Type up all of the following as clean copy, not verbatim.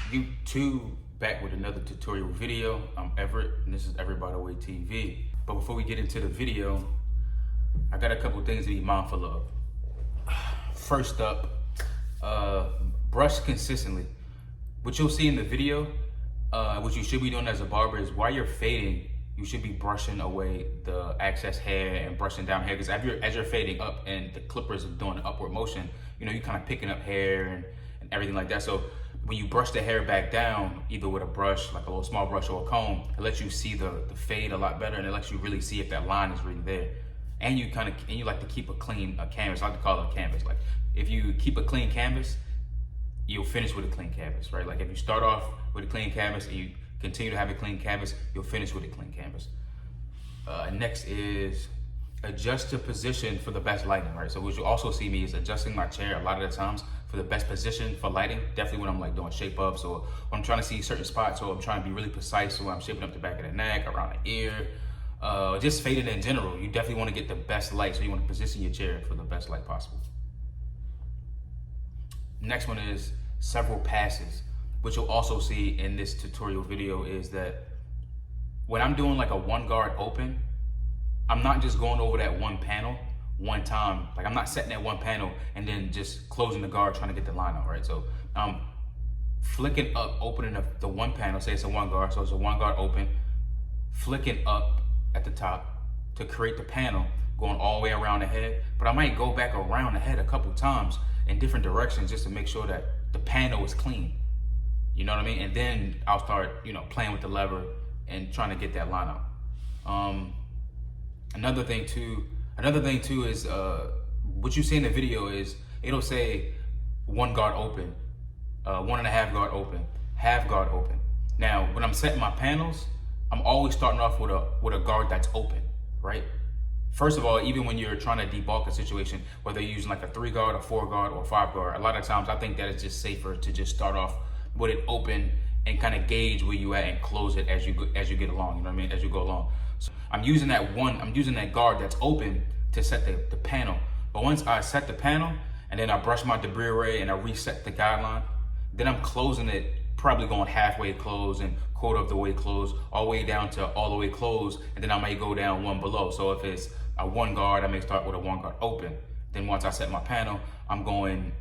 YouTube, back with another tutorial video. I'm Everett and this is Everett By The Way TV. But before we get into the video, I got a couple things to be mindful of. First up, brush consistently. What you'll see in the video, what you should be doing as a barber is while you're fading, you should be brushing away the excess hair and brushing down hair, because as you're fading up and the clippers are doing an upward motion, you know, you're kind of picking up hair and everything like that. So when you brush the hair back down, either with a brush, like a little small brush or a comb, it lets you see the fade a lot better, and it lets you really see if that line is really there. And you like to keep a clean canvas. I like to call it a canvas. Like if you keep a clean canvas, you'll finish with a clean canvas, right? Like if you start off with a clean canvas and you continue to have a clean canvas, you'll finish with a clean canvas. Next is adjust your position for the best lighting, right? So what you also see me is adjusting my chair a lot of the times for the best position for lighting. Definitely when I'm like doing shape ups or when I'm trying to see certain spots, or I'm trying to be really precise, so I'm shaping up the back of the neck, around the ear, just fading in general. You definitely want to get the best light, so you want to position your chair for the best light possible. Next one is several passes. What you'll also see in this tutorial video is that when I'm doing like a one guard open, I'm not just going over that one panel one time. Like I'm not setting that one panel and then just closing the guard trying to get the line out, right? So I'm flicking up, opening up the one panel, say it's a one guard, so it's a one guard open, flicking up at the top to create the panel, going all the way around the head. But I might go back around the head a couple times in different directions just to make sure that the panel is clean. You know what I mean? And then I'll start, you know, playing with the lever and trying to get that line out. Another thing too is what you see in the video is it'll say one guard open, 1.5 guard open, half guard open. Now, when I'm setting my panels, I'm always starting off with a guard that's open, right? First of all, even when you're trying to debulk a situation, whether you're using like a 3 guard, a 4 guard, or a 5 guard, a lot of times I think that it's just safer to just start off with it open and kind of gauge where you at and close it as you get along. You know what I mean? As you go along. So I'm using that guard that's open to set the panel. But once I set the panel and then I brush my debris array and I reset the guideline, then I'm closing it, probably going halfway closed and quarter of the way closed, all the way down to all the way closed, and then I might go down one below. So if it's a 1 guard, I may start with a 1 guard open. Then once I set my panel, I'm going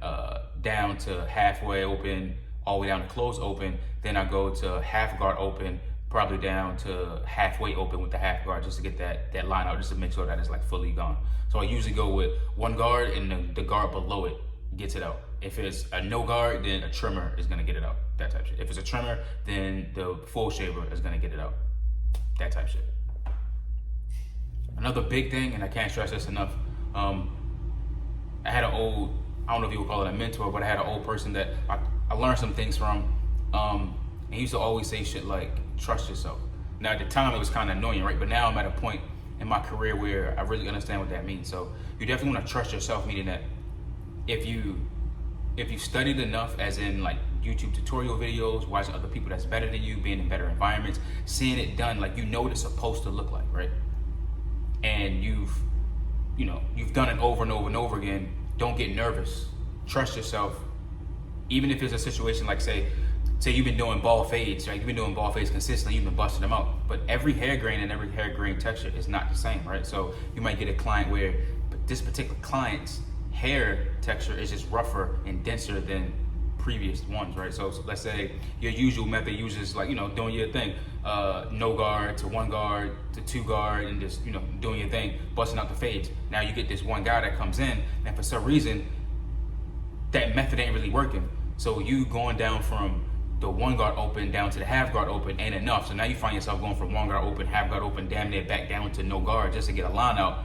down to halfway open, all the way down to close open. Then I go to half guard open, probably down to halfway open with the half guard, just to get that line out, just to make sure that it's like fully gone. So I usually go with 1 guard and the guard below it gets it out. If it's a no guard, then a trimmer is gonna get it out, that type of shit. If it's a trimmer, then the full shaver is gonna get it out, that type of shit. Another big thing, and I can't stress this enough, I had an old, I don't know if you would call it a mentor, but I had an old person that I learned some things from, and he used to always say shit like, trust yourself. Now at the time it was kind of annoying, right? But now I'm at a point in my career where I really understand what that means. So you definitely want to trust yourself, meaning that if you studied enough, as in like YouTube tutorial videos, watching other people that's better than you, being in better environments, seeing it done, like you know what it's supposed to look like, right? And you've done it over and over and over again, don't get nervous. Trust yourself. Even if it's a situation like say you've been doing ball fades, right? You've been doing ball fades consistently, you've been busting them out. But every hair grain and every hair grain texture is not the same, right? So you might get a client where this particular client's hair texture is just rougher and denser than previous ones, right? So let's say your usual method uses like, you know, doing your thing, no guard to 1 guard to 2 guard and just, you know, doing your thing, busting out the fades. Now you get this one guy that comes in and for some reason that method ain't really working. So you going down from the 1 guard open down to the half guard open ain't enough. So now you find yourself going from 1 guard open, half guard open, damn near back down to no guard just to get a line out.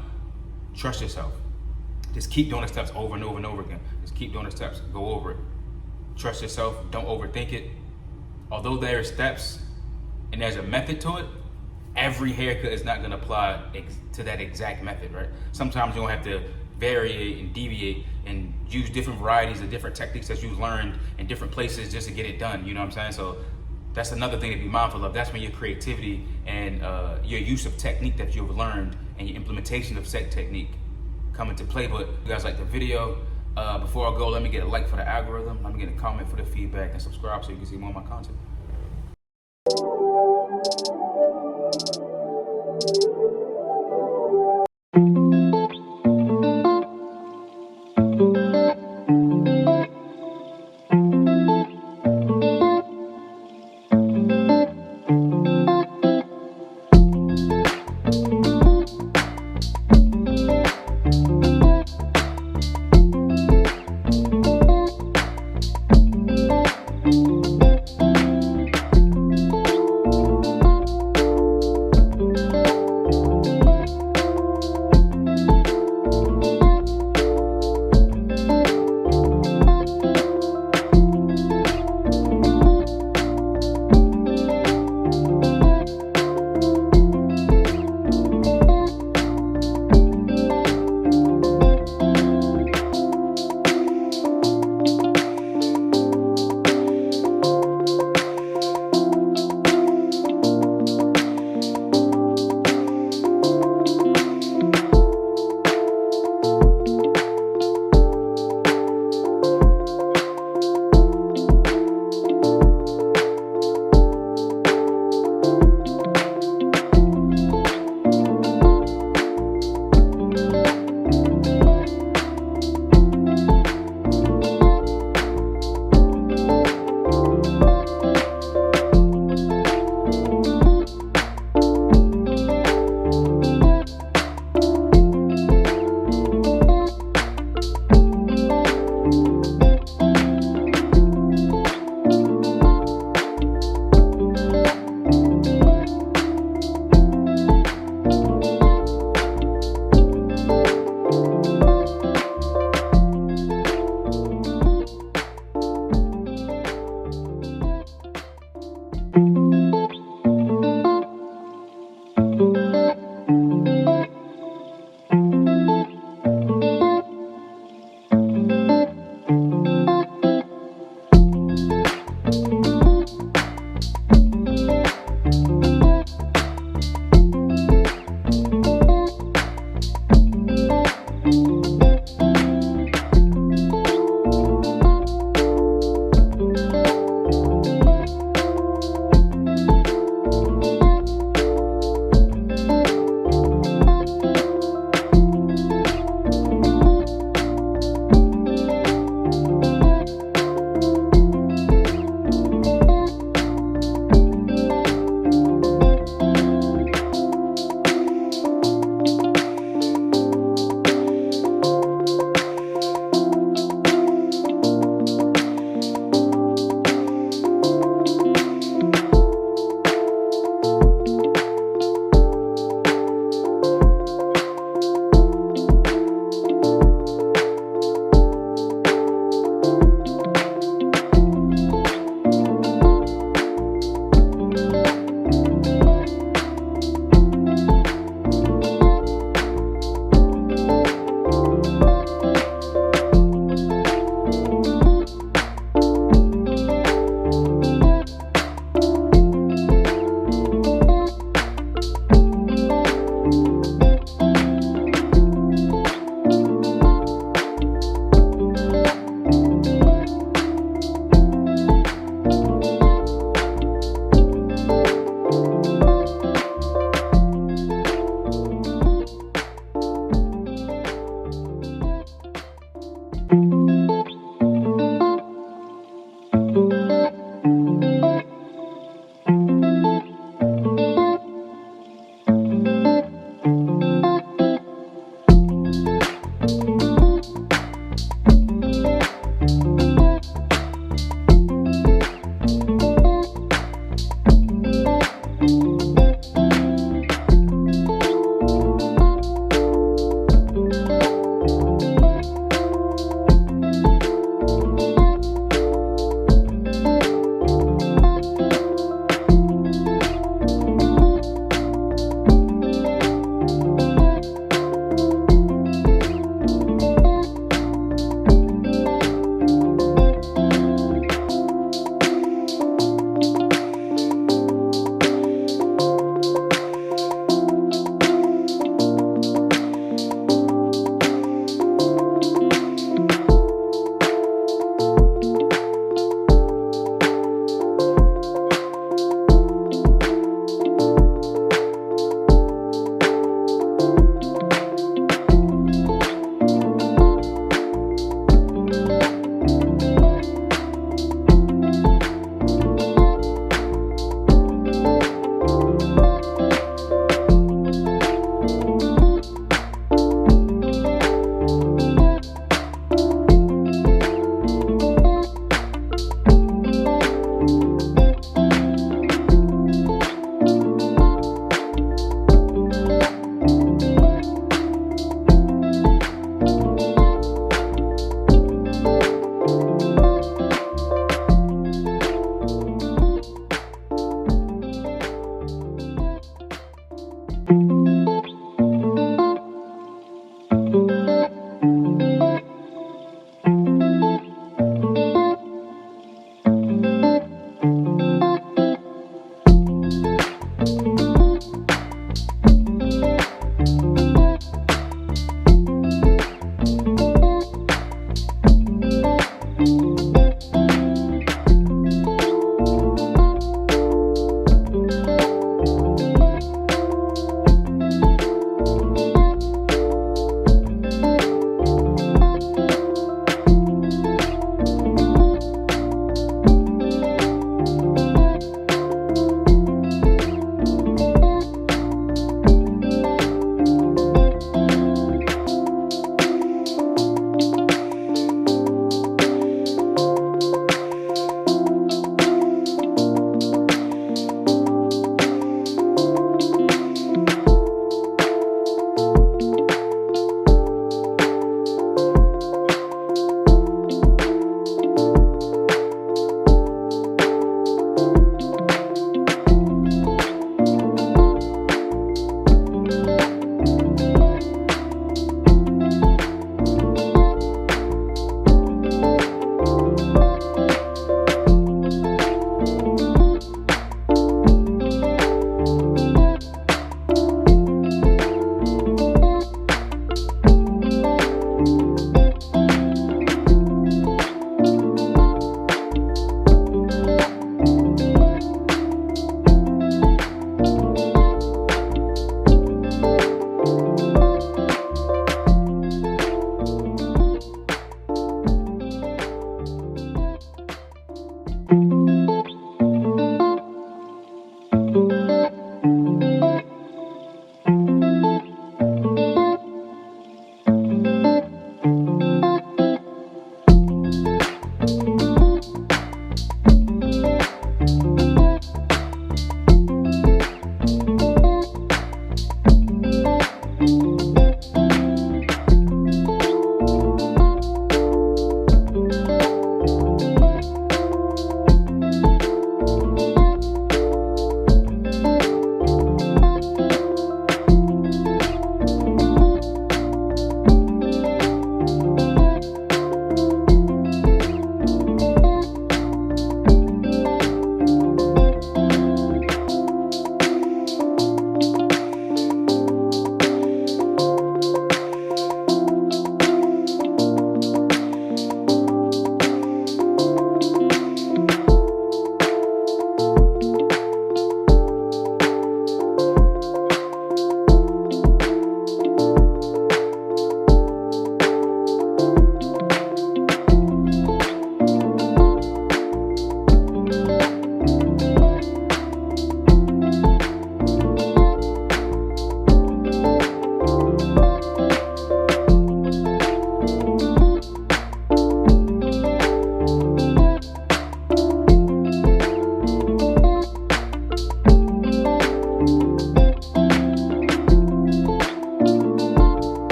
Trust yourself. Just keep doing the steps over and over and over again. Just keep doing the steps, go over it. Trust yourself, don't overthink it. Although there are steps and there's a method to it, every haircut is not gonna apply to that exact method, right? Sometimes you're gonna have to vary and deviate and use different varieties of different techniques that you've learned in different places just to get it done, you know what I'm saying? So that's another thing to be mindful of. That's when your creativity and your use of technique that you've learned and your implementation of said technique come into play. But if you guys like the video, Before I go, let me get a like for the algorithm, let me get a comment for the feedback, and subscribe so you can see more of my content.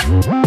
Bye.